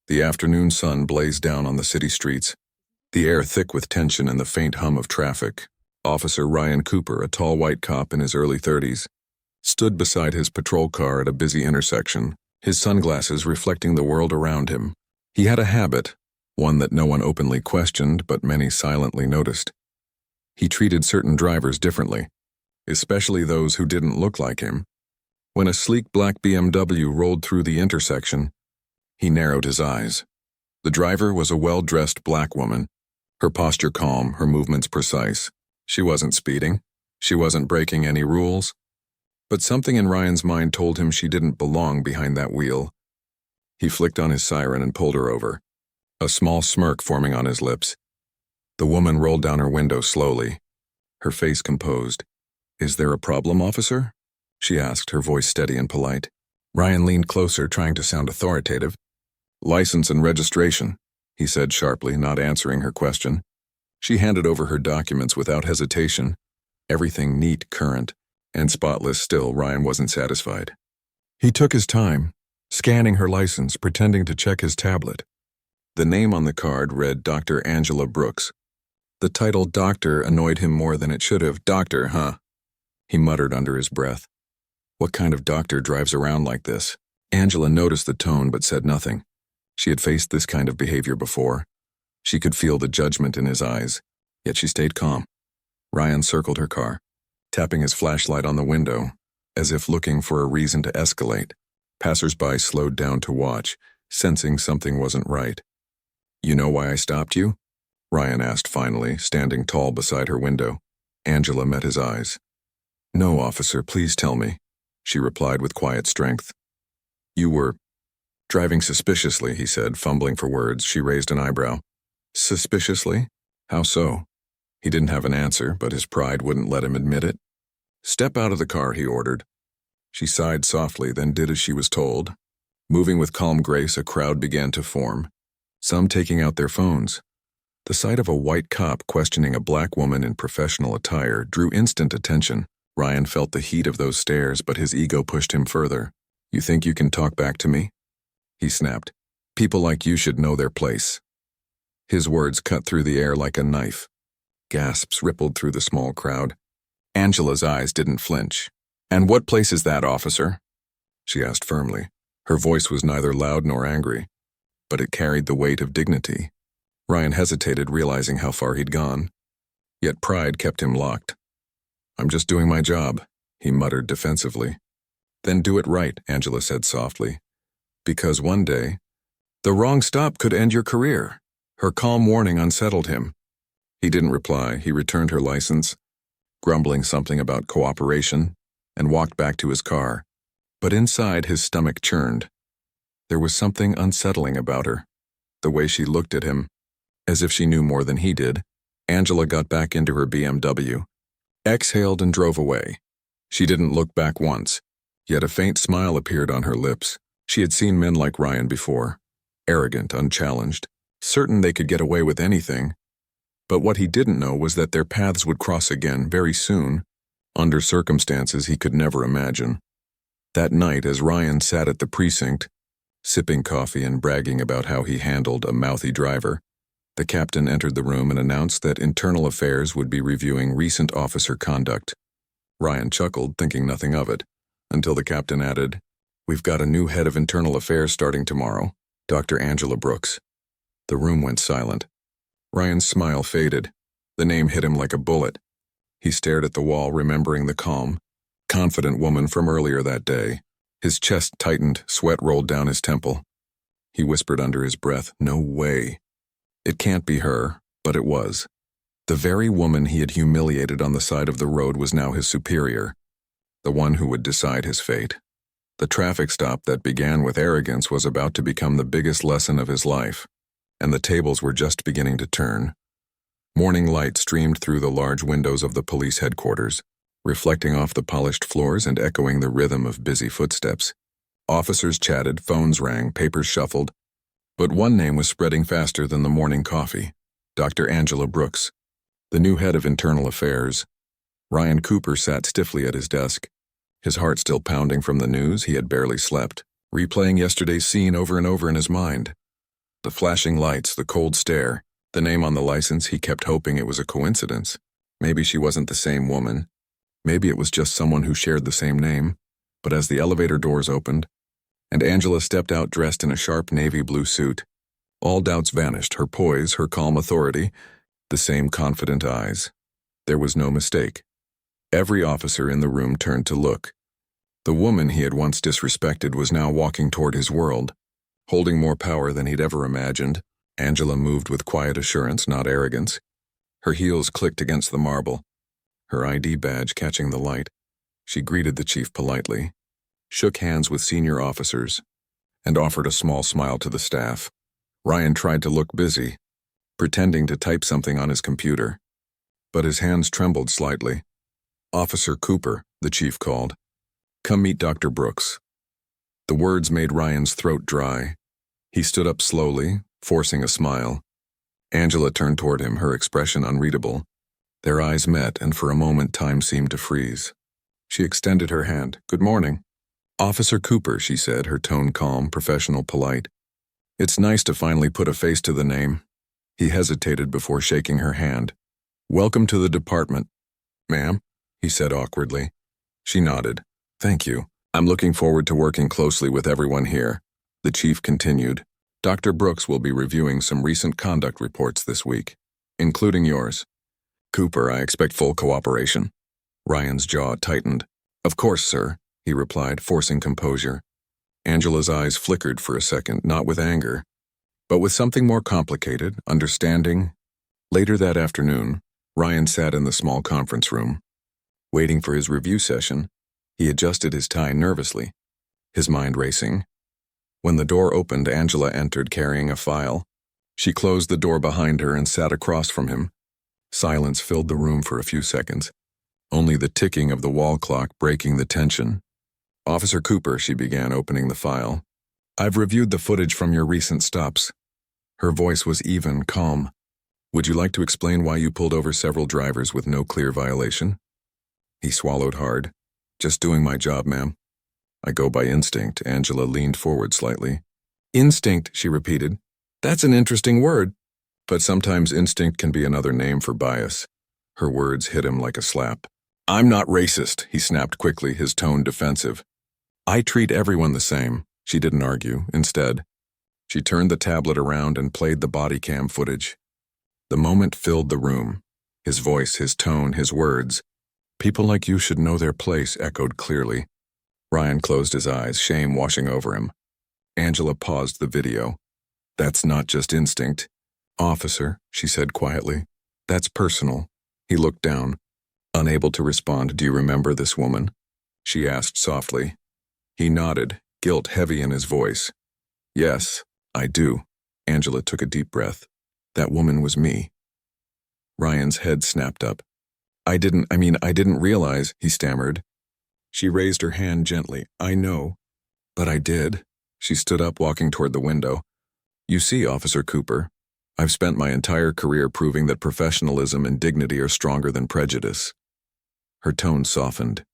The afternoon sun blazed down on the city streets, the air thick with tension and the faint hum of traffic. Officer Ryan Cooper, a tall white cop in his early 30s, stood beside his patrol car at a busy intersection, his sunglasses reflecting the world around him. He had a habit, one that no one openly questioned but many silently noticed. He treated certain drivers differently, especially those who didn't look like him. When a sleek black BMW rolled through the intersection, he narrowed his eyes. The driver was a well-dressed black woman, her posture calm, her movements precise. She wasn't speeding. She wasn't breaking any rules. But something in Ryan's mind told him she didn't belong behind that wheel. He flicked on his siren and pulled her over, a small smirk forming on his lips. The woman rolled down her window slowly, her face composed. "Is there a problem, officer?" she asked, her voice steady and polite. Ryan leaned closer, trying to sound authoritative. "License and registration," he said sharply, not answering her question. She handed over her documents without hesitation, everything neat, current, and spotless. Still, Ryan wasn't satisfied. He took his time, scanning her license, pretending to check his tablet. The name on the card read Dr. Angela Brooks. The title doctor annoyed him more than it should have. "Doctor, huh?" he muttered under his breath. What kind of doctor drives around like this? Angela noticed the tone but said nothing. She had faced this kind of behavior before. She could feel the judgment in his eyes, yet she stayed calm. Ryan circled her car, tapping his flashlight on the window, as if looking for a reason to escalate. Passers-by slowed down to watch, sensing something wasn't right. "You know why I stopped you?" Ryan asked finally, standing tall beside her window. Angela met his eyes. "No, officer, please tell me," she replied with quiet strength. "You were driving suspiciously," he said, fumbling for words. She raised an eyebrow. "Suspiciously? How so?" He didn't have an answer, but his pride wouldn't let him admit it. "Step out of the car," he ordered. She sighed softly, then did as she was told. Moving with calm grace, a crowd began to form, some taking out their phones. The sight of a white cop questioning a black woman in professional attire drew instant attention. Ryan felt the heat of those stares, but his ego pushed him further. "You think you can talk back to me?" he snapped. "People like you should know their place." His words cut through the air like a knife. Gasps rippled through the small crowd. Angela's eyes didn't flinch. "And what place is that, officer?" she asked firmly. Her voice was neither loud nor angry, but it carried the weight of dignity. Ryan hesitated, realizing how far he'd gone. Yet pride kept him locked. "I'm just doing my job," he muttered defensively. "Then do it right," Angela said softly. "Because one day, the wrong stop could end your career." Her calm warning unsettled him. He didn't reply. He returned her license, grumbling something about cooperation, and walked back to his car. But inside, his stomach churned. There was something unsettling about her, the way she looked at him, as if she knew more than he did. Angela got back into her BMW, exhaled and drove away. She didn't look back once, yet a faint smile appeared on her lips. She had seen men like Ryan before, arrogant, unchallenged, certain they could get away with anything. But what he didn't know was that their paths would cross again very soon, under circumstances he could never imagine. That night, as Ryan sat at the precinct, sipping coffee and bragging about how he handled a mouthy driver, the captain entered the room and announced that Internal Affairs would be reviewing recent officer conduct. Ryan chuckled, thinking nothing of it, until the captain added, "We've got a new head of Internal Affairs starting tomorrow, Dr. Angela Brooks." The room went silent. Ryan's smile faded. The name hit him like a bullet. He stared at the wall, remembering the calm, confident woman from earlier that day. His chest tightened, sweat rolled down his temple. He whispered under his breath, "No way. It can't be her," but it was. The very woman he had humiliated on the side of the road was now his superior, the one who would decide his fate. The traffic stop that began with arrogance was about to become the biggest lesson of his life, and the tables were just beginning to turn. Morning light streamed through the large windows of the police headquarters, reflecting off the polished floors and echoing the rhythm of busy footsteps. Officers chatted, phones rang, papers shuffled, but one name was spreading faster than the morning coffee: Dr. Angela Brooks, the new head of Internal Affairs. Ryan Cooper sat stiffly at his desk, his heart still pounding from the news. He had barely slept, replaying yesterday's scene over and over in his mind. The flashing lights, the cold stare, the name on the license, he kept hoping it was a coincidence. Maybe she wasn't the same woman. Maybe it was just someone who shared the same name. But as the elevator doors opened, and Angela stepped out dressed in a sharp navy blue suit, all doubts vanished, her poise, her calm authority, the same confident eyes. There was no mistake. Every officer in the room turned to look. The woman he had once disrespected was now walking toward his world, holding more power than he'd ever imagined. Angela moved with quiet assurance, not arrogance. Her heels clicked against the marble, her ID badge catching the light. She greeted the chief politely, shook hands with senior officers, and offered a small smile to the staff. Ryan tried to look busy, pretending to type something on his computer, but his hands trembled slightly. "Officer Cooper," the chief called. "Come meet Dr. Brooks." The words made Ryan's throat dry. He stood up slowly, forcing a smile. Angela turned toward him, her expression unreadable. Their eyes met, and for a moment time seemed to freeze. She extended her hand. "Good morning." "Officer Cooper," she said, her tone calm, professional, polite. "It's nice to finally put a face to the name." He hesitated before shaking her hand. "Welcome to the department." "Ma'am?" he said awkwardly. She nodded. "Thank you. I'm looking forward to working closely with everyone here." The chief continued. "Dr. Brooks will be reviewing some recent conduct reports this week, including yours. Cooper, I expect full cooperation." Ryan's jaw tightened. "Of course, sir," he replied, forcing composure. Angela's eyes flickered for a second, not with anger, but with something more complicated, understanding. Later that afternoon, Ryan sat in the small conference room. Waiting for his review session, he adjusted his tie nervously, his mind racing. When the door opened, Angela entered carrying a file. She closed the door behind her and sat across from him. Silence filled the room for a few seconds, only the ticking of the wall clock breaking the tension. "Officer Cooper," she began, opening the file. "I've reviewed the footage from your recent stops." Her voice was even, calm. "Would you like to explain why you pulled over several drivers with no clear violation?" He swallowed hard. "Just doing my job, ma'am." "I go by instinct." Angela leaned forward slightly. "Instinct," she repeated. "That's an interesting word." "But sometimes instinct can be another name for bias." Her words hit him like a slap. "I'm not racist," he snapped quickly, his tone defensive. "I treat everyone the same." She didn't argue. Instead, she turned the tablet around and played the body cam footage. The moment filled the room. His voice, his tone, his words. "People like you should know their place," echoed clearly. Ryan closed his eyes, shame washing over him. Angela paused the video. "That's not just instinct." "Officer," she said quietly. "That's personal." He looked down, unable to respond. "Do you remember this woman?" she asked softly. He nodded, guilt heavy in his voice. "Yes, I do." Angela took a deep breath. "That woman was me." Ryan's head snapped up. I didn't realize," he stammered. She raised her hand gently. "I know, but I did." She stood up, walking toward the window. "You see, Officer Cooper, I've spent my entire career proving that professionalism and dignity are stronger than prejudice." Her tone softened.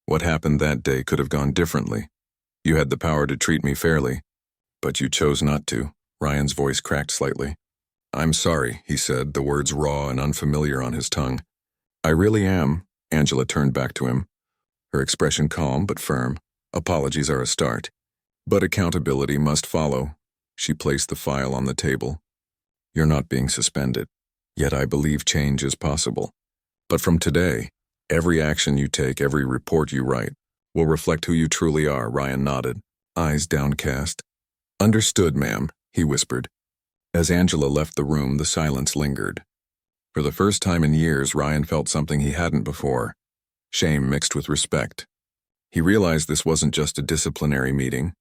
"What happened that day could have gone differently. You had the power to treat me fairly, but you chose not to." Ryan's voice cracked slightly. "I'm sorry," he said, the words raw and unfamiliar on his tongue. "I really am." Angela turned back to him, her expression calm but firm. "Apologies are a start, but accountability must follow." She placed the file on the table. "You're not being suspended, yet I believe change is possible. But from today, every action you take, every report you write, will reflect who you truly are." Ryan nodded, eyes downcast. "Understood, ma'am," he whispered. As Angela left the room, the silence lingered. For the first time in years, Ryan felt something he hadn't before. Shame mixed with respect. He realized this wasn't just a disciplinary meeting.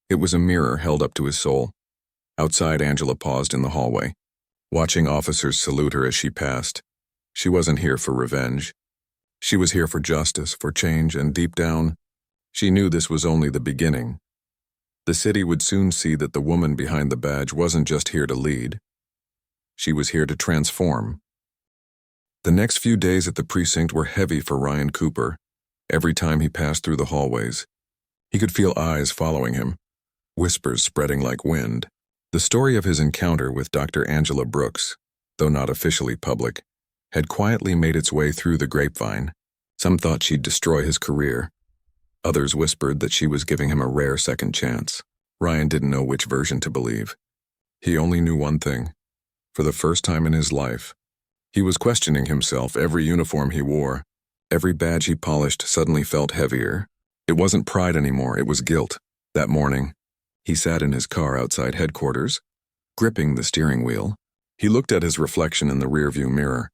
It was a mirror held up to his soul. Outside, Angela paused in the hallway, watching officers salute her as she passed. She wasn't here for revenge. She was here for justice, for change, and deep down, she knew this was only the beginning. The city would soon see that the woman behind the badge wasn't just here to lead. She was here to transform. The next few days at the precinct were heavy for Ryan Cooper. Every time he passed through the hallways, he could feel eyes following him, whispers spreading like wind. The story of his encounter with Dr. Angela Brooks, though not officially public, had quietly made its way through the grapevine. Some thought she'd destroy his career. Others whispered that she was giving him a rare second chance. Ryan didn't know which version to believe. He only knew one thing. For the first time in his life, he was questioning himself. Every uniform he wore, every badge he polished suddenly felt heavier. It wasn't pride anymore, it was guilt. That morning, he sat in his car outside headquarters, gripping the steering wheel. He looked at his reflection in the rearview mirror.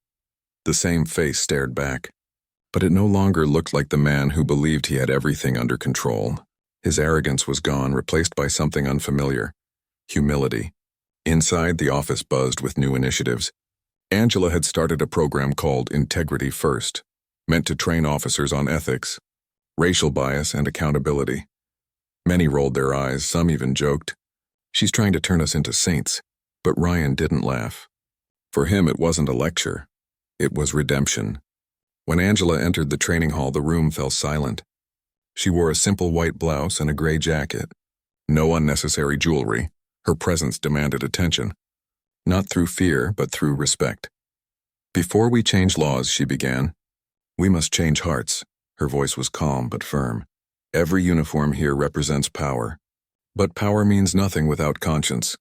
The same face stared back. But it no longer looked like the man who believed he had everything under control. His arrogance was gone, replaced by something unfamiliar: humility. Inside, the office buzzed with new initiatives. Angela had started a program called Integrity First, meant to train officers on ethics, racial bias, and accountability. Many rolled their eyes, some even joked, "She's trying to turn us into saints." But Ryan didn't laugh. For him, it wasn't a lecture. It was redemption. When Angela entered the training hall, the room fell silent. She wore a simple white blouse and a gray jacket. No unnecessary jewelry. Her presence demanded attention. Not through fear, but through respect. "Before we change laws," she began, "we must change hearts." Her voice was calm but firm. "Every uniform here represents power. But power means nothing without conscience."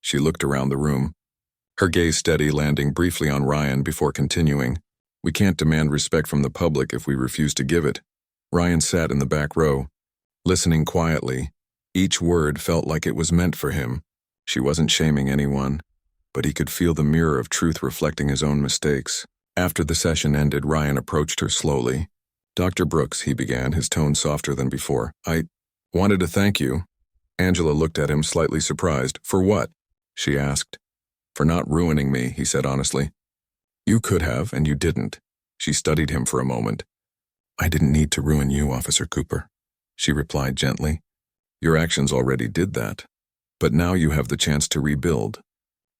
She looked around the room, her gaze steady, landing briefly on Ryan before continuing. "We can't demand respect from the public if we refuse to give it." Ryan sat in the back row, listening quietly. Each word felt like it was meant for him. She wasn't shaming anyone, but he could feel the mirror of truth reflecting his own mistakes. After the session ended, Ryan approached her slowly. "Dr. Brooks," he began, his tone softer than before, "I wanted to thank you." Angela looked at him, slightly surprised. "For what?" she asked. "For not ruining me," he said honestly. "You could have, and you didn't." She studied him for a moment. "I didn't need to ruin you, Officer Cooper," she replied gently. "Your actions already did that. But now you have the chance to rebuild.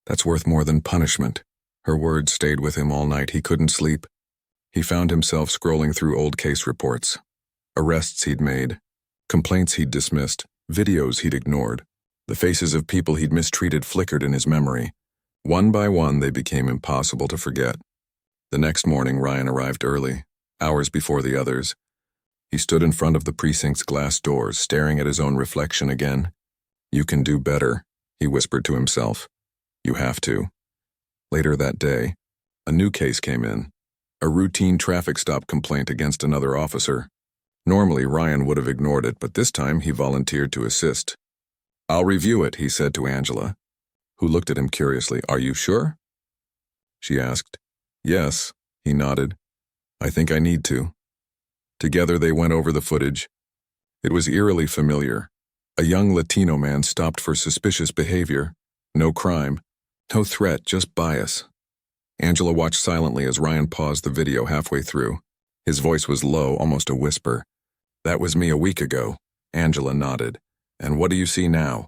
That's worth more than punishment." Her words stayed with him all night. He couldn't sleep. He found himself scrolling through old case reports. Arrests he'd made, complaints he'd dismissed, videos he'd ignored. The faces of people he'd mistreated flickered in his memory. One by one, they became impossible to forget. The next morning, Ryan arrived early, hours before the others. He stood in front of the precinct's glass doors, staring at his own reflection again. "You can do better," he whispered to himself. "You have to." Later that day, a new case came in. A routine traffic stop complaint against another officer. Normally, Ryan would have ignored it, but this time he volunteered to assist. "I'll review it," he said to Angela, who looked at him curiously. "Are you sure?" she asked. "Yes," he nodded. "I think I need to." Together they went over the footage. It was eerily familiar. A young Latino man stopped for suspicious behavior. No crime, no threat, just bias. Angela watched silently as Ryan paused the video halfway through. His voice was low, almost a whisper. "That was me a week ago." Angela nodded. "And what do you see now?"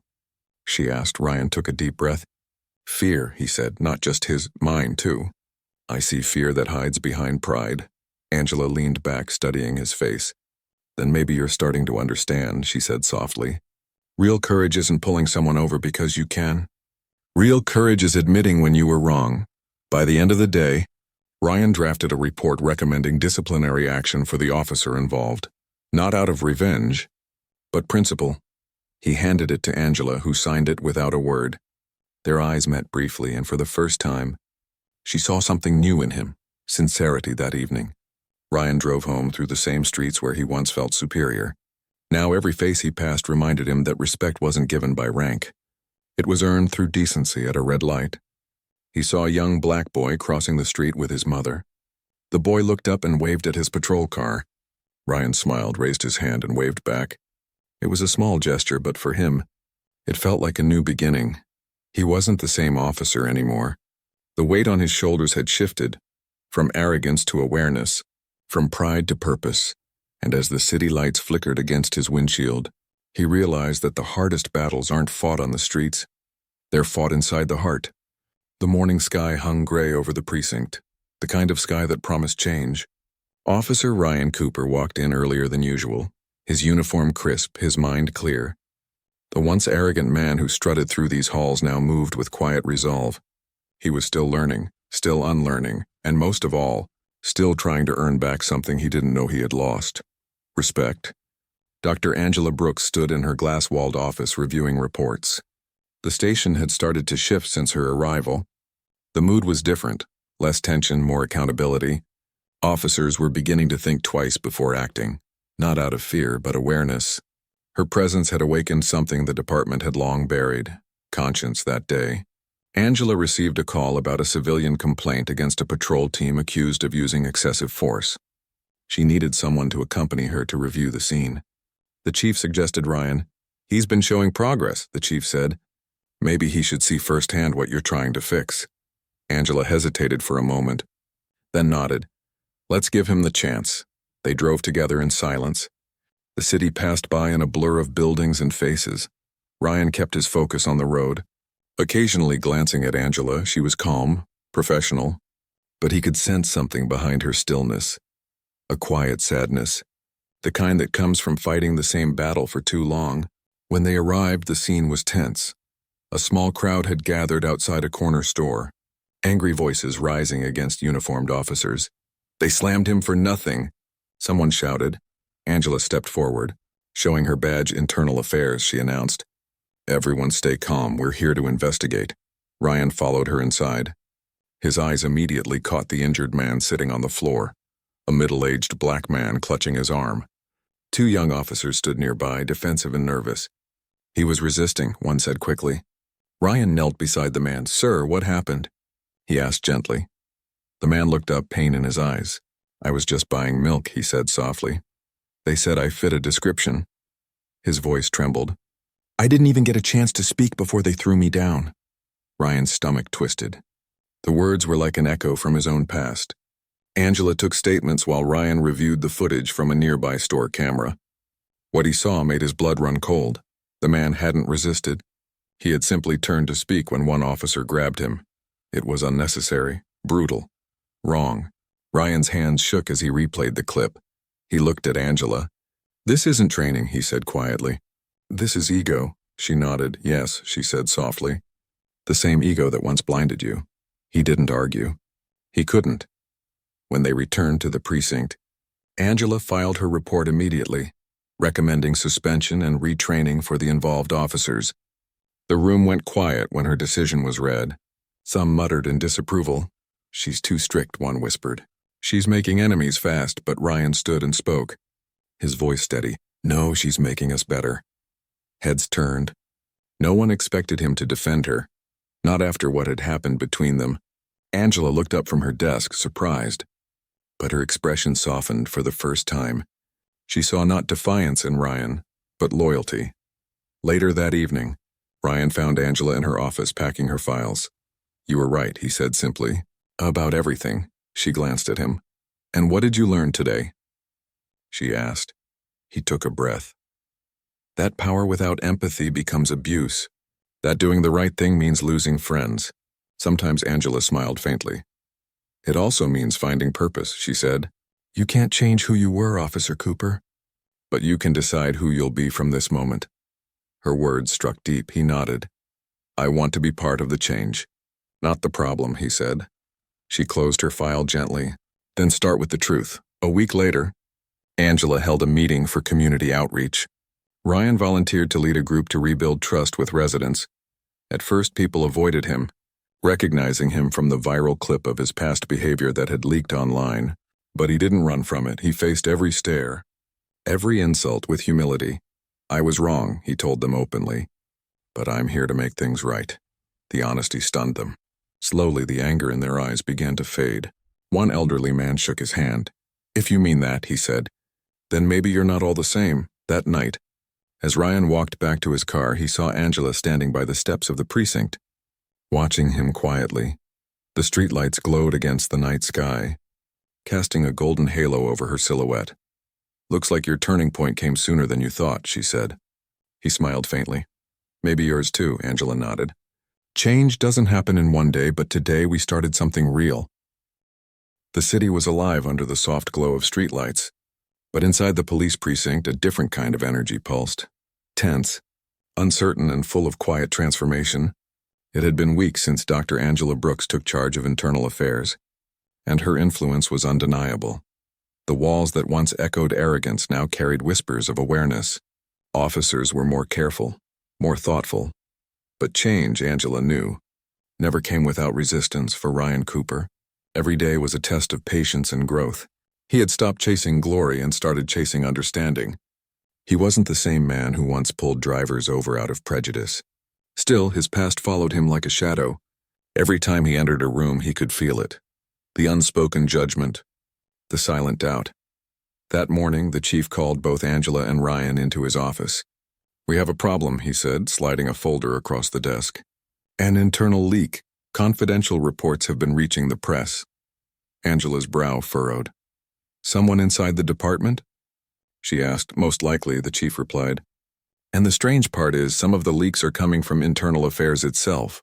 she asked. Ryan took a deep breath. "Fear," he said, "not just his, mine too. I see fear that hides behind pride." Angela leaned back, studying his face. "Then maybe you're starting to understand," she said softly. "Real courage isn't pulling someone over because you can. Real courage is admitting when you were wrong." By the end of the day, Ryan drafted a report recommending disciplinary action for the officer involved. Not out of revenge, but principle. He handed it to Angela, who signed it without a word. Their eyes met briefly, and for the first time, she saw something new in him: sincerity that evening. Ryan drove home through the same streets where he once felt superior. Now every face he passed reminded him that respect wasn't given by rank. It was earned through decency at a red light. He saw a young black boy crossing the street with his mother. The boy looked up and waved at his patrol car. Ryan smiled, raised his hand, and waved back. It was a small gesture, but for him, it felt like a new beginning. He wasn't the same officer anymore. The weight on his shoulders had shifted, from arrogance to awareness, from pride to purpose, and as the city lights flickered against his windshield, he realized that the hardest battles aren't fought on the streets. They're fought inside the heart. The morning sky hung gray over the precinct, the kind of sky that promised change. Officer Ryan Cooper walked in earlier than usual, his uniform crisp, his mind clear. The once arrogant man who strutted through these halls now moved with quiet resolve. He was still learning, still unlearning, and most of all, still trying to earn back something he didn't know he had lost. Respect. Dr. Angela Brooks stood in her glass-walled office reviewing reports. The station had started to shift since her arrival. The mood was different, less tension, more accountability. Officers were beginning to think twice before acting, not out of fear but awareness. Her presence had awakened something the department had long buried, conscience that day. Angela received a call about a civilian complaint against a patrol team accused of using excessive force. She needed someone to accompany her to review the scene. The chief suggested Ryan. "He's been showing progress," the chief said. "Maybe he should see firsthand what you're trying to fix." Angela hesitated for a moment, then nodded. "Let's give him the chance." They drove together in silence. The city passed by in a blur of buildings and faces. Ryan kept his focus on the road. Occasionally glancing at Angela, she was calm, professional, but he could sense something behind her stillness. A quiet sadness, the kind that comes from fighting the same battle for too long. When they arrived, the scene was tense. A small crowd had gathered outside a corner store, angry voices rising against uniformed officers. "They slammed him for nothing," someone shouted. Angela stepped forward. Showing her badge Internal Affairs, she announced, "Everyone stay calm, we're here to investigate." Ryan followed her inside. His eyes immediately caught the injured man sitting on the floor, a middle-aged black man clutching his arm. Two young officers stood nearby, defensive and nervous. "He was resisting," one said quickly. Ryan knelt beside the man. "Sir, what happened?" he asked gently. The man looked up, pain in his eyes. "I was just buying milk," he said softly. "They said I fit a description." His voice trembled. "I didn't even get a chance to speak before they threw me down." Ryan's stomach twisted. The words were like an echo from his own past. Angela took statements while Ryan reviewed the footage from a nearby store camera. What he saw made his blood run cold. The man hadn't resisted. He had simply turned to speak when one officer grabbed him. It was unnecessary, brutal, wrong. Ryan's hands shook as he replayed the clip. He looked at Angela. "This isn't training," he said quietly. "This is ego." She nodded. "Yes," she said softly. "The same ego that once blinded you." He didn't argue. He couldn't. When they returned to the precinct, Angela filed her report immediately, recommending suspension and retraining for the involved officers. The room went quiet when her decision was read. Some muttered in disapproval. "She's too strict," one whispered. "She's making enemies fast," but Ryan stood and spoke, his voice steady. "No, she's making us better." Heads turned. No one expected him to defend her, not after what had happened between them. Angela looked up from her desk, surprised, but her expression softened for the first time. She saw not defiance in Ryan, but loyalty. Later that evening, Ryan found Angela in her office packing her files. "You were right," he said simply. "About everything." She glanced at him. "And what did you learn today?" she asked. He took a breath. That power without empathy becomes abuse. That doing the right thing means losing friends. Sometimes Angela smiled faintly. "It also means finding purpose," she said. "You can't change who you were, Officer Cooper. But you can decide who you'll be from this moment." Her words struck deep. He nodded. "I want to be part of the change, not the problem," he said. She closed her file gently. "Then start with the truth." A week later, Angela held a meeting for community outreach. Ryan volunteered to lead a group to rebuild trust with residents. At first, people avoided him, recognizing him from the viral clip of his past behavior that had leaked online. But he didn't run from it. He faced every stare, every insult with humility. "I was wrong," he told them openly. "But I'm here to make things right." The honesty stunned them. Slowly, the anger in their eyes began to fade. One elderly man shook his hand. "If you mean that," he said, "then maybe you're not all the same." That night, as Ryan walked back to his car, he saw Angela standing by the steps of the precinct, watching him quietly. The streetlights glowed against the night sky, casting a golden halo over her silhouette. "Looks like your turning point came sooner than you thought," she said. He smiled faintly. "Maybe yours too," Angela nodded. "Change doesn't happen in one day, but today we started something real." The city was alive under the soft glow of streetlights, but inside the police precinct, a different kind of energy pulsed. Tense, uncertain and full of quiet transformation. It had been weeks since Dr. Angela Brooks took charge of internal affairs, and her influence was undeniable. The walls that once echoed arrogance now carried whispers of awareness. Officers were more careful, more thoughtful. But change, Angela knew, never came without resistance for Ryan Cooper. Every day was a test of patience and growth. He had stopped chasing glory and started chasing understanding. He wasn't the same man who once pulled drivers over out of prejudice. Still, his past followed him like a shadow. Every time he entered a room, he could feel it. The unspoken judgment, the silent doubt. That morning, the chief called both Angela and Ryan into his office. "We have a problem," he said, sliding a folder across the desk. "An internal leak. Confidential reports have been reaching the press." Angela's brow furrowed. "Someone inside the department?" she asked. "Most likely," the chief replied. "And the strange part is, some of the leaks are coming from internal affairs itself."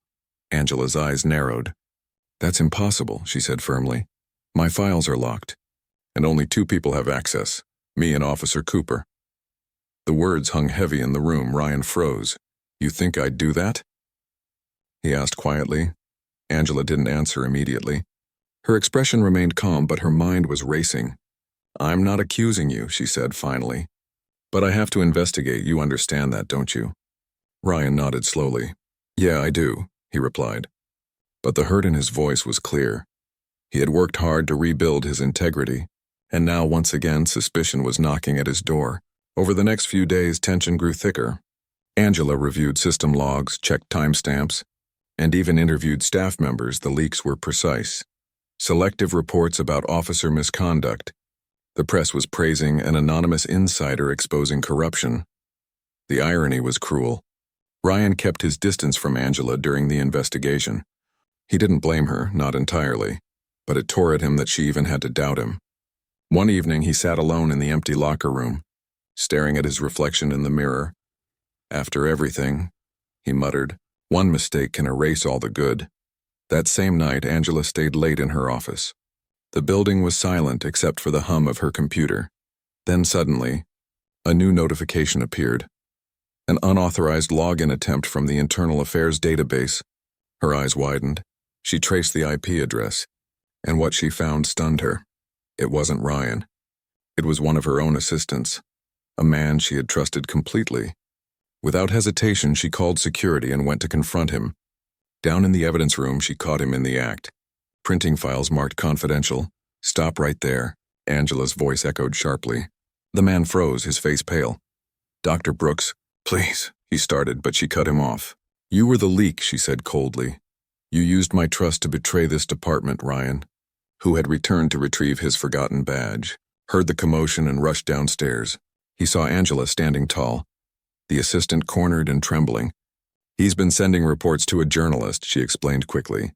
Angela's eyes narrowed. "That's impossible," she said firmly. "My files are locked, and only 2 people have access, me and Officer Cooper." The words hung heavy in the room. Ryan froze. "You think I'd do that?" he asked quietly. Angela didn't answer immediately. Her expression remained calm, but her mind was racing. "I'm not accusing you," she said finally. "But I have to investigate. You understand that, don't you?" Ryan nodded slowly. "Yeah, I do," he replied. But the hurt in his voice was clear. He had worked hard to rebuild his integrity, and now once again suspicion was knocking at his door. Over the next few days, tension grew thicker. Angela reviewed system logs, checked timestamps, and even interviewed staff members. The leaks were precise. Selective reports about officer misconduct. The press was praising an anonymous insider exposing corruption. The irony was cruel. Ryan kept his distance from Angela during the investigation. He didn't blame her, not entirely, but it tore at him that she even had to doubt him. One evening, he sat alone in the empty locker room, staring at his reflection in the mirror. "After everything," he muttered, "one mistake can erase all the good." That same night, Angela stayed late in her office. The building was silent except for the hum of her computer. Then suddenly, a new notification appeared. An unauthorized login attempt from the Internal Affairs database. Her eyes widened. She traced the IP address, and what she found stunned her. It wasn't Ryan. It was one of her own assistants, a man she had trusted completely. Without hesitation, she called security and went to confront him. Down in the evidence room, she caught him in the act. Printing files marked confidential. "Stop right there," Angela's voice echoed sharply. The man froze, his face pale. "Dr. Brooks, please," he started, but she cut him off. "You were the leak," she said coldly. "You used my trust to betray this department." Ryan, who had returned to retrieve his forgotten badge, heard the commotion and rushed downstairs. He saw Angela standing tall, the assistant cornered and trembling. "He's been sending reports to a journalist," she explained quickly.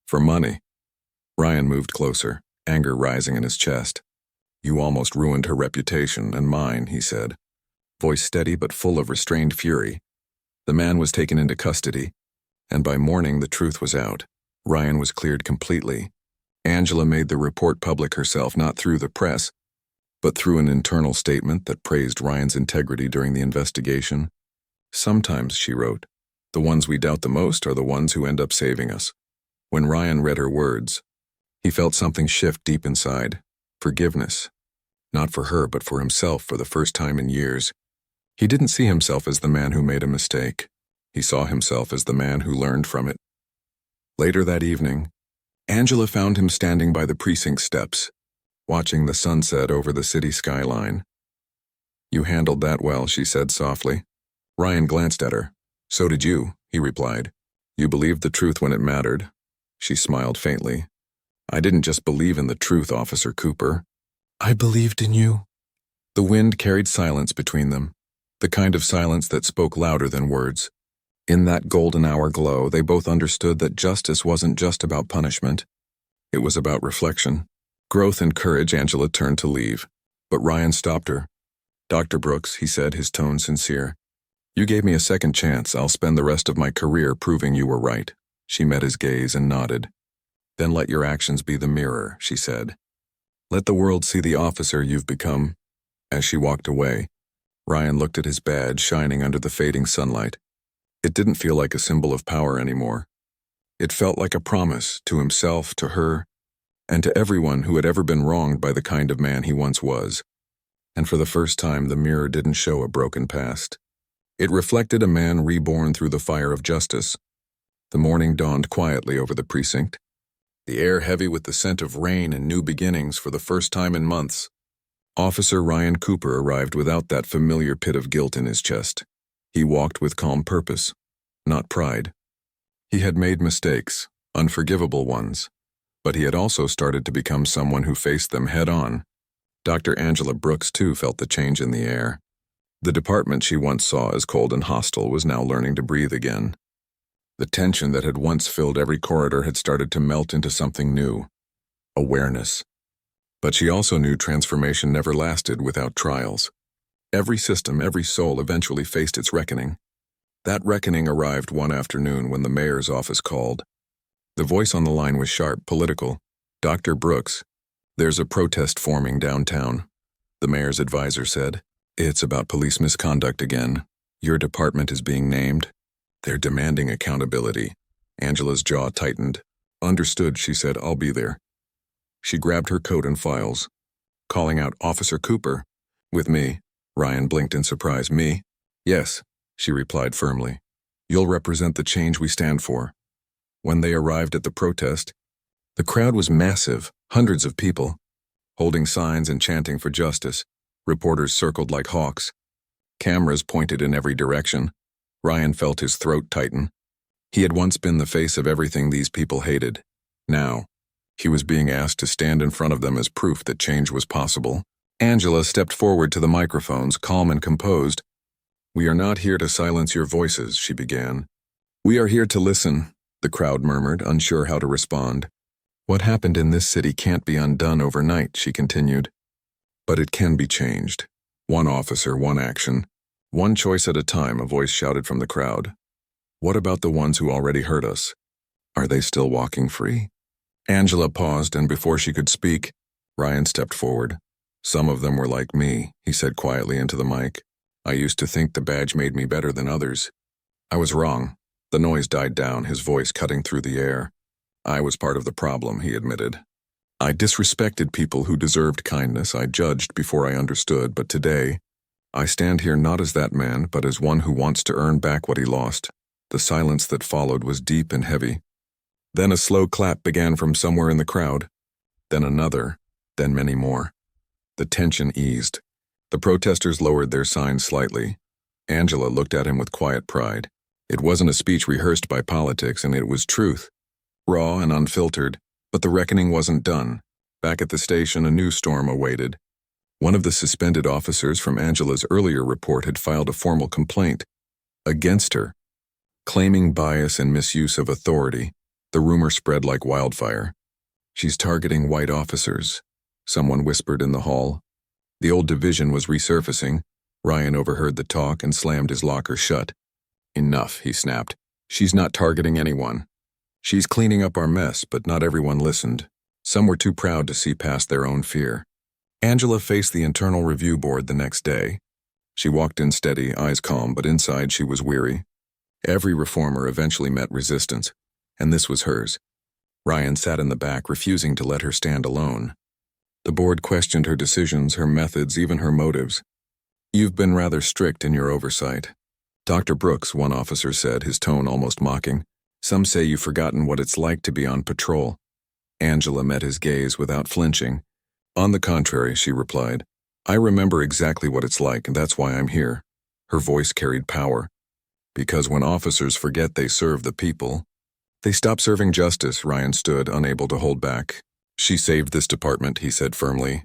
"For money." Ryan moved closer, anger rising in his chest. "You almost ruined her reputation and mine," he said, voice steady but full of restrained fury. The man was taken into custody, and by morning the truth was out. Ryan was cleared completely. Angela made the report public herself, not through the press, but through an internal statement that praised Ryan's integrity during the investigation. "Sometimes," she wrote, "the ones we doubt the most are the ones who end up saving us." When Ryan read her words, he felt something shift deep inside. Forgiveness. Not for her, but for himself for the first time in years. He didn't see himself as the man who made a mistake. He saw himself as the man who learned from it. Later that evening, Angela found him standing by the precinct steps, watching the sunset over the city skyline. "You handled that well," she said softly. Ryan glanced at her. "So did you," he replied. "You believed the truth when it mattered." She smiled faintly. "I didn't just believe in the truth, Officer Cooper. I believed in you." The wind carried silence between them, the kind of silence that spoke louder than words. In that golden hour glow, they both understood that justice wasn't just about punishment. It was about reflection. Growth and courage. Angela turned to leave, but Ryan stopped her. "Dr. Brooks," he said, his tone sincere, "you gave me a second chance. I'll spend the rest of my career proving you were right." She met his gaze and nodded. "Then let your actions be the mirror," she said. "Let the world see the officer you've become." As she walked away, Ryan looked at his badge shining under the fading sunlight. It didn't feel like a symbol of power anymore. It felt like a promise to himself, to her, and to everyone who had ever been wronged by the kind of man he once was. And for the first time, the mirror didn't show a broken past. It reflected a man reborn through the fire of justice. The morning dawned quietly over the precinct, the air heavy with the scent of rain and new beginnings for the first time in months. Officer Ryan Cooper arrived without that familiar pit of guilt in his chest. He walked with calm purpose, not pride. He had made mistakes, unforgivable ones, but he had also started to become someone who faced them head-on. Dr. Angela Brooks, too, felt the change in the air. The department she once saw as cold and hostile was now learning to breathe again. The tension that had once filled every corridor had started to melt into something new, awareness. But she also knew transformation never lasted without trials. Every system, every soul eventually faced its reckoning. That reckoning arrived one afternoon when the mayor's office called. The voice on the line was sharp, political. "Dr. Brooks, there's a protest forming downtown," the mayor's advisor said. "It's about police misconduct again. Your department is being named. They're demanding accountability." Angela's jaw tightened. "Understood," she said. "I'll be there." She grabbed her coat and files, calling out, "Officer Cooper." "With me?" Ryan blinked in surprise. "Me?" "Yes," she replied firmly. "You'll represent the change we stand for." When they arrived at the protest, the crowd was massive, hundreds of people, holding signs and chanting for justice. Reporters circled like hawks. Cameras pointed in every direction. Ryan felt his throat tighten. He had once been the face of everything these people hated. Now, he was being asked to stand in front of them as proof that change was possible. Angela stepped forward to the microphones, calm and composed. "We are not here to silence your voices," she began. "We are here to listen," the crowd murmured, unsure how to respond. "What happened in this city can't be undone overnight," she continued. "But it can be changed. One officer, one action. One choice at a time," a voice shouted from the crowd. "What about the ones who already hurt us? Are they still walking free?" Angela paused, and before she could speak, Ryan stepped forward. "Some of them were like me," he said quietly into the mic. "I used to think the badge made me better than others. I was wrong." The noise died down, his voice cutting through the air. "I was part of the problem," he admitted. "I disrespected people who deserved kindness. I judged before I understood, but today, I stand here not as that man, but as one who wants to earn back what he lost." The silence that followed was deep and heavy. Then a slow clap began from somewhere in the crowd. Then another, then many more. The tension eased. The protesters lowered their signs slightly. Angela looked at him with quiet pride. It wasn't a speech rehearsed by politics, and it was truth. Raw and unfiltered, but the reckoning wasn't done. Back at the station, a new storm awaited. One of the suspended officers from Angela's earlier report had filed a formal complaint against her, claiming bias and misuse of authority. The rumor spread like wildfire. "She's targeting white officers," someone whispered in the hall. The old division was resurfacing. Ryan overheard the talk and slammed his locker shut. "Enough," he snapped. "She's not targeting anyone. She's cleaning up our mess," but not everyone listened. Some were too proud to see past their own fear. Angela faced the internal review board the next day. She walked in steady, eyes calm, but inside she was weary. Every reformer eventually met resistance, and this was hers. Ryan sat in the back, refusing to let her stand alone. The board questioned her decisions, her methods, even her motives. "You've been rather strict in your oversight." "Dr. Brooks," one officer said, his tone almost mocking. "Some say you've forgotten what it's like to be on patrol." Angela met his gaze without flinching. "On the contrary," she replied. "I remember exactly what it's like, and that's why I'm here." Her voice carried power. "Because when officers forget they serve the people, they stop serving justice." Ryan stood, unable to hold back. "She saved this department," he said firmly.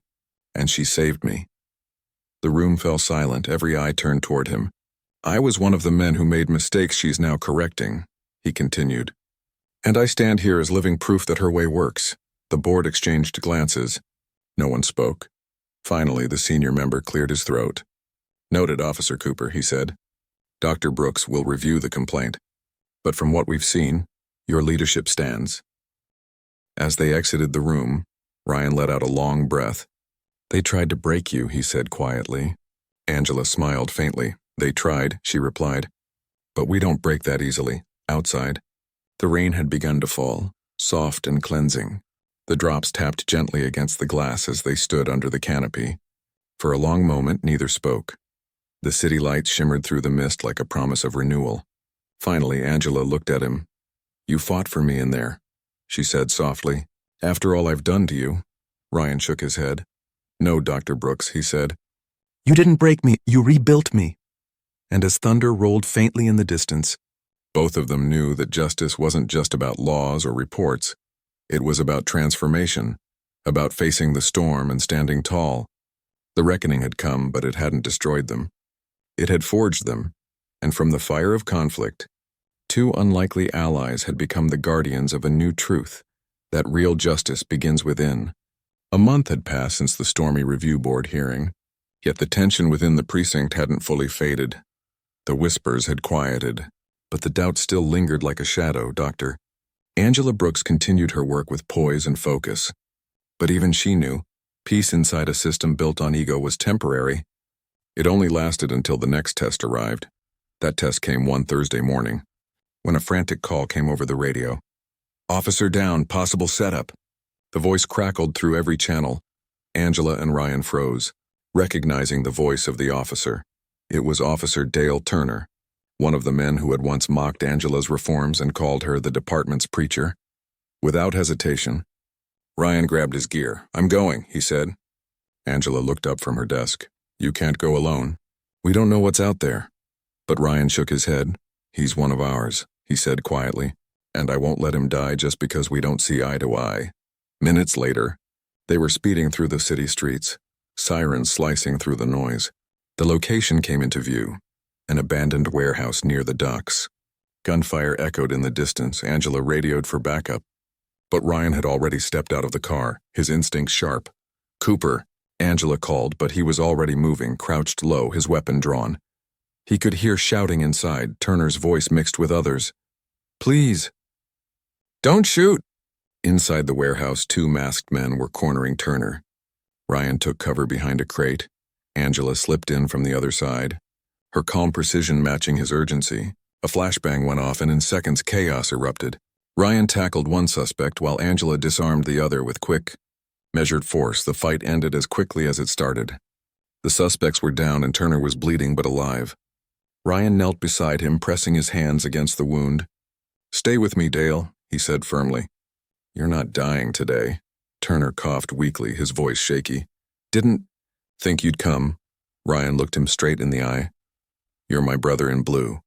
"And she saved me." The room fell silent, every eye turned toward him. "I was one of the men who made mistakes she's now correcting," he continued. "And I stand here as living proof that her way works." The board exchanged glances. No one spoke. Finally, the senior member cleared his throat. "Noted, Officer Cooper," he said. "Dr. Brooks will review the complaint. But from what we've seen, your leadership stands." As they exited the room, Ryan let out a long breath. "They tried to break you," he said quietly. Angela smiled faintly. They tried, she replied. But we don't break that easily. Outside, the rain had begun to fall, soft and cleansing. The drops tapped gently against the glass as they stood under the canopy. For a long moment, neither spoke. The city lights shimmered through the mist like a promise of renewal. Finally, Angela looked at him. "You fought for me in there," she said softly. "After all I've done to you." Ryan shook his head. "No, Dr. Brooks," he said. "You didn't break me, you rebuilt me." And as thunder rolled faintly in the distance, both of them knew that justice wasn't just about laws or reports. It was about transformation, about facing the storm and standing tall. The reckoning had come, but it hadn't destroyed them. It had forged them, and from the fire of conflict, two unlikely allies had become the guardians of a new truth, that real justice begins within. A month had passed since the stormy review board hearing, yet the tension within the precinct hadn't fully faded. The whispers had quieted, but the doubt still lingered like a shadow, Dr. Angela Brooks continued her work with poise and focus. But even she knew, peace inside a system built on ego was temporary. It only lasted until the next test arrived. That test came one Thursday morning, when a frantic call came over the radio. "Officer down, possible setup." The voice crackled through every channel. Angela and Ryan froze, recognizing the voice of the officer. It was Officer Dale Turner, one of the men who had once mocked Angela's reforms and called her the department's preacher. Without hesitation, Ryan grabbed his gear. "I'm going," he said. Angela looked up from her desk. "You can't go alone. We don't know what's out there." But Ryan shook his head. "He's one of ours," he said quietly, "and I won't let him die just because we don't see eye to eye." Minutes later, they were speeding through the city streets, sirens slicing through the noise. The location came into view, an abandoned warehouse near the docks. Gunfire echoed in the distance. Angela radioed for backup. But Ryan had already stepped out of the car, his instincts sharp. "Cooper," Angela called, but he was already moving, crouched low, his weapon drawn. He could hear shouting inside, Turner's voice mixed with others. "Please, don't shoot!" Inside the warehouse, two masked men were cornering Turner. Ryan took cover behind a crate. Angela slipped in from the other side, her calm precision matching his urgency. A flashbang went off, and in seconds chaos erupted. Ryan tackled one suspect while Angela disarmed the other with quick, measured force. The fight ended as quickly as it started. The suspects were down and Turner was bleeding but alive. Ryan knelt beside him, pressing his hands against the wound. "Stay with me, Dale," he said firmly. "You're not dying today." Turner coughed weakly, his voice shaky. "Didn't think you'd come." Ryan looked him straight in the eye. "You're my brother in blue,"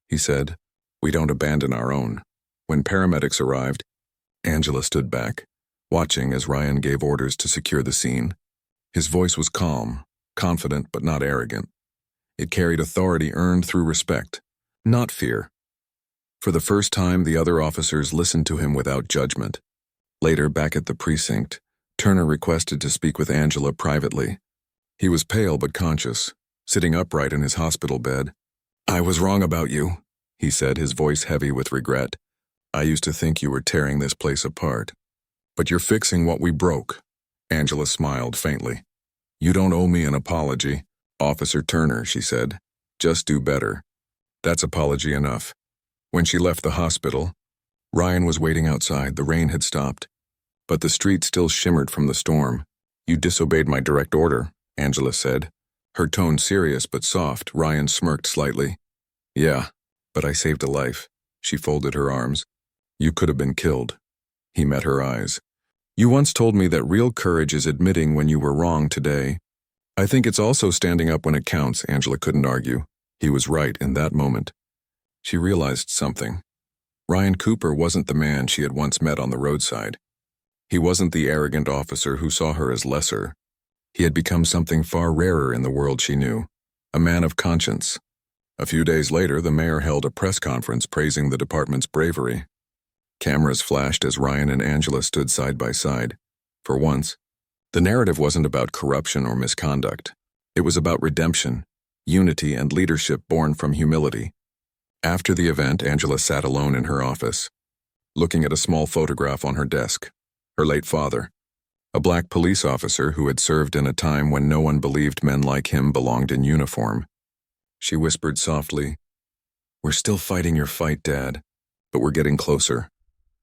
he said. "We don't abandon our own." When paramedics arrived, Angela stood back, watching as Ryan gave orders to secure the scene. His voice was calm, confident but not arrogant. It carried authority earned through respect, not fear. For the first time, the other officers listened to him without judgment. Later, back at the precinct, Turner requested to speak with Angela privately. He was pale but conscious, sitting upright in his hospital bed. "I was wrong about you," he said, his voice heavy with regret. "I used to think you were tearing this place apart. But you're fixing what we broke." Angela smiled faintly. "You don't owe me an apology, Officer Turner," she said. "Just do better." That's apology enough. When she left the hospital, Ryan was waiting outside. The rain had stopped, but the street still shimmered from the storm. "You disobeyed my direct order," Angela said. Her tone serious but soft. Ryan smirked slightly. "Yeah, but I saved a life." She folded her arms. "You could have been killed." He met her eyes. "You once told me that real courage is admitting when you were wrong today. I think it's also standing up when it counts." Angela couldn't argue. He was right in that moment. She realized something. Ryan Cooper wasn't the man she had once met on the roadside. He wasn't the arrogant officer who saw her as lesser. He had become something far rarer in the world she knew, a man of conscience. A few days later, the mayor held a press conference praising the department's bravery. Cameras flashed as Ryan and Angela stood side by side. For once, the narrative wasn't about corruption or misconduct. It was about redemption, unity, and leadership born from humility. After the event, Angela sat alone in her office, looking at a small photograph on her desk. Her late father, a black police officer who had served in a time when no one believed men like him belonged in uniform. She whispered softly, "We're still fighting your fight, Dad, but we're getting closer."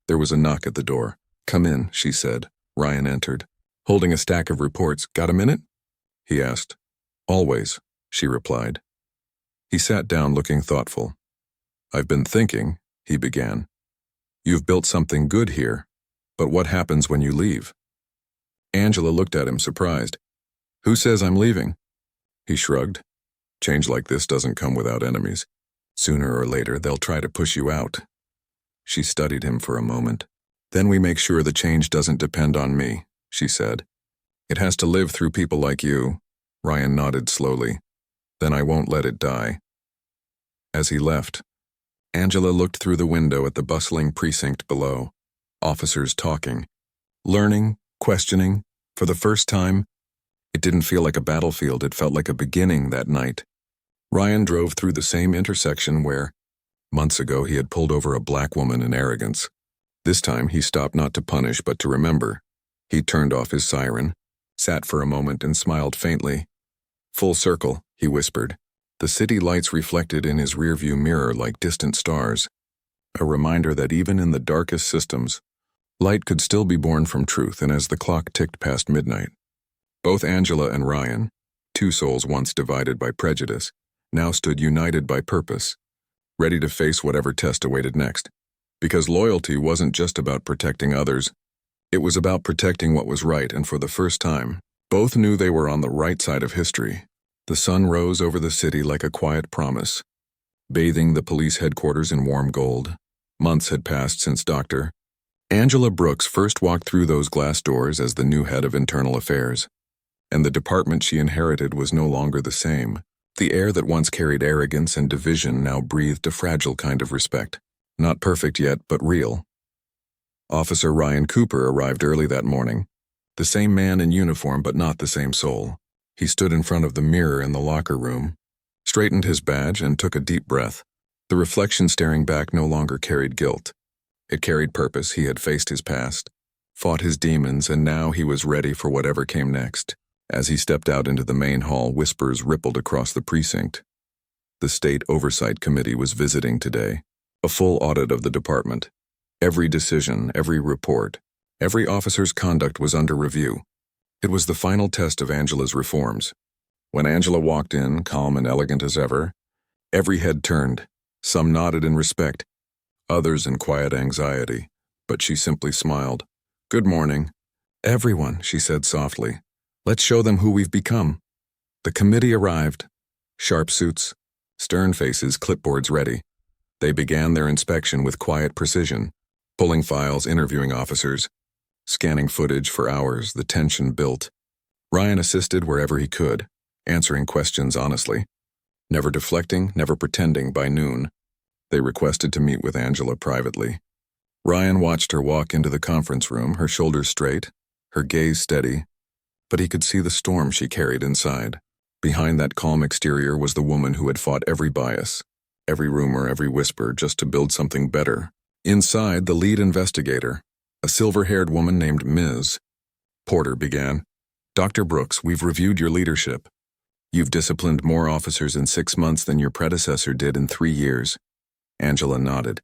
There was a knock at the door. "Come in," she said. Ryan entered, holding a stack of reports. "Got a minute?" he asked. "Always," she replied. He sat down looking thoughtful. "I've been thinking," he began. "You've built something good here, but what happens when you leave?" Angela looked at him surprised. "Who says I'm leaving?" He shrugged. "Change like this doesn't come without enemies. Sooner or later, they'll try to push you out." She studied him for a moment. "Then we make sure the change doesn't depend on me," she said. "It has to live through people like you." Ryan nodded slowly. "Then I won't let it die." As he left, Angela looked through the window at the bustling precinct below. Officers talking, learning, questioning. For the first time, it didn't feel like a battlefield, it felt like a beginning that night. Ryan drove through the same intersection where, months ago, he had pulled over a black woman in arrogance. This time, he stopped not to punish but to remember. He turned off his siren, sat for a moment and smiled faintly. "Full circle," he whispered. The city lights reflected in his rearview mirror like distant stars, a reminder that even in the darkest systems, light could still be born from truth. And as the clock ticked past midnight, both Angela and Ryan, two souls once divided by prejudice, now stood united by purpose, ready to face whatever test awaited next. Because loyalty wasn't just about protecting others, it was about protecting what was right, and for the first time, both knew they were on the right side of history. The sun rose over the city like a quiet promise, bathing the police headquarters in warm gold. Months had passed since Dr. Angela Brooks first walked through those glass doors as the new head of internal affairs, and the department she inherited was no longer the same. The air that once carried arrogance and division now breathed a fragile kind of respect. Not perfect yet, but real. Officer Ryan Cooper arrived early that morning, the same man in uniform but not the same soul. He stood in front of the mirror in the locker room, straightened his badge, and took a deep breath. The reflection staring back no longer carried guilt. It carried purpose. He had faced his past, fought his demons, and now he was ready for whatever came next. As he stepped out into the main hall, whispers rippled across the precinct. The State Oversight Committee was visiting today. A full audit of the department. Every decision, every report, every officer's conduct was under review. It was the final test of Angela's reforms. When Angela walked in, calm and elegant as ever, every head turned. Some nodded in respect, others in quiet anxiety, but she simply smiled. "Good morning." "Everyone," she said softly. "Let's show them who we've become." The committee arrived. Sharp suits, stern faces, clipboards ready. They began their inspection with quiet precision, pulling files, interviewing officers, scanning footage for hours. The tension built. Ryan assisted wherever he could, answering questions honestly, never deflecting, never pretending. By noon, they requested to meet with Angela privately. Ryan watched her walk into the conference room, her shoulders straight, her gaze steady, but he could see the storm she carried inside. Behind that calm exterior was the woman who had fought every bias, every rumor, every whisper, just to build something better. Inside, the lead investigator, a silver-haired woman named Ms. Porter, began. "Dr. Brooks, we've reviewed your leadership. You've disciplined more officers in 6 months than your predecessor did in 3 years. Angela nodded.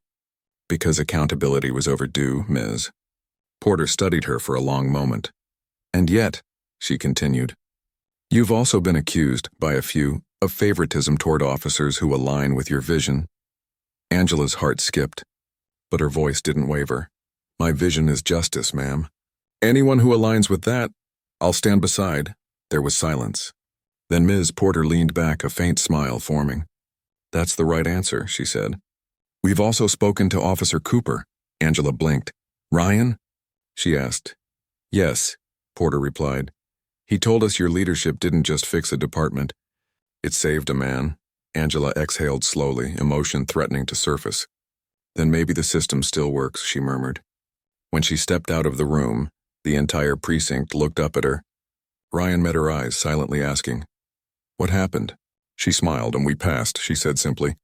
"Because accountability was overdue, Ms." Porter studied her for a long moment. "And yet," she continued, "you've also been accused, by a few, of favoritism toward officers who align with your vision." Angela's heart skipped, but her voice didn't waver. "My vision is justice, ma'am. Anyone who aligns with that, I'll stand beside." There was silence. Then Ms. Porter leaned back, a faint smile forming. "That's the right answer," she said. "We've also spoken to Officer Cooper." Angela blinked. "Ryan?" she asked. "Yes," Porter replied. "He told us your leadership didn't just fix a department. It saved a man." Angela exhaled slowly, emotion threatening to surface. "Then maybe the system still works," she murmured. When she stepped out of the room, the entire precinct looked up at her. Ryan met her eyes, silently asking, "What happened?" She smiled, and "We passed," she said simply.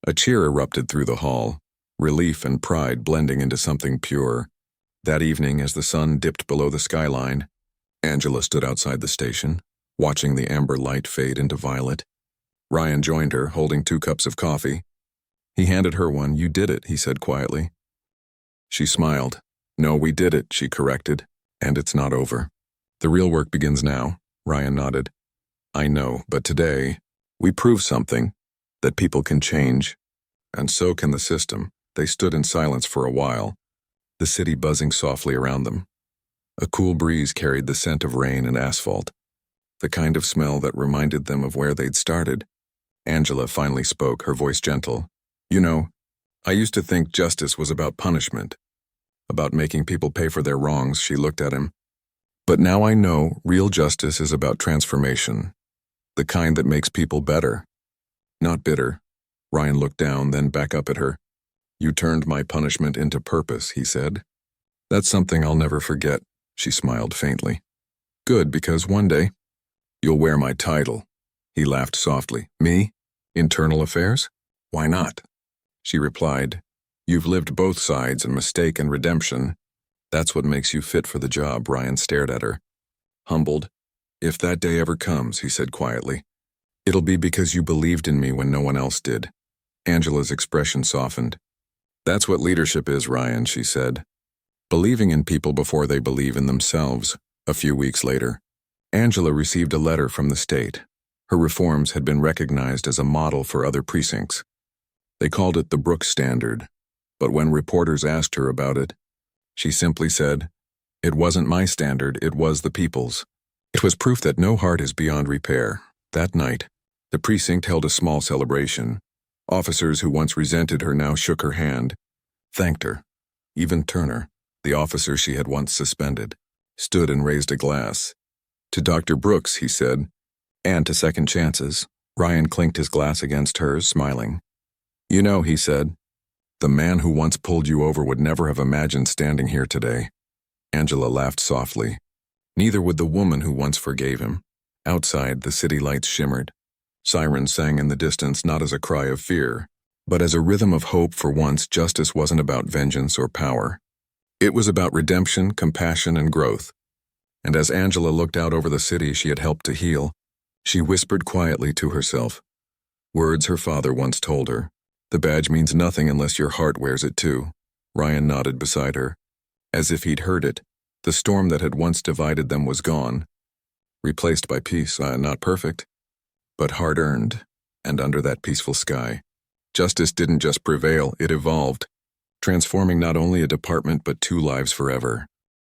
A cheer erupted through the hall, relief and pride blending into something pure. That evening, as the sun dipped below the skyline, Angela stood outside the station, watching the amber light fade into violet. Ryan joined her, holding 2 cups of coffee. He handed her one. "You did it," he said quietly. She smiled. "No, we did it," she corrected. "And it's not over. The real work begins now," Ryan nodded. "I know, but today, we prove something, that people can change. And so can the system." They stood in silence for a while, the city buzzing softly around them. A cool breeze carried the scent of rain and asphalt, the kind of smell that reminded them of where they'd started. Angela finally spoke, her voice gentle. "You know, I used to think justice was about punishment, about making people pay for their wrongs." She looked at him. "But now I know real justice is about transformation, the kind that makes people better, not bitter." Ryan looked down, then back up at her. "You turned my punishment into purpose," he said. "That's something I'll never forget." She smiled faintly. "Good, because one day, you'll wear my title." He laughed softly. "Me? Internal affairs? Why not?" She replied, "You've lived both sides, and mistake and redemption. That's what makes you fit for the job." Ryan stared at her, humbled. "If that day ever comes," he said quietly, "it'll be because you believed in me when no one else did." Angela's expression softened. "That's what leadership is, Ryan," she said. "Believing in people before they believe in themselves." A few weeks later, Angela received a letter from the state. Her reforms had been recognized as a model for other precincts. They called it the Brooks Standard, but when reporters asked her about it, she simply said, "It wasn't my standard, it was the people's." It was proof that no heart is beyond repair. That night, the precinct held a small celebration. Officers who once resented her now shook her hand, thanked her. Even Turner, the officer she had once suspended, stood and raised a glass. "To Dr. Brooks," he said, "and to second chances." Ryan clinked his glass against hers, smiling. "You know," he said, "the man who once pulled you over would never have imagined standing here today." Angela laughed softly. Neither would the woman who once forgave him. Outside, the city lights shimmered. Sirens sang in the distance, not as a cry of fear, but as a rhythm of hope. For once, justice wasn't about vengeance or power. It was about redemption, compassion, and growth. And as Angela looked out over the city she had helped to heal, she whispered quietly to herself, words her father once told her, "The badge means nothing unless your heart wears it too." Ryan nodded beside her. As if he'd heard it, the storm that had once divided them was gone, replaced by peace, not perfect, but hard-earned. And under that peaceful sky, justice didn't just prevail, it evolved, transforming not only a department but 2 lives forever.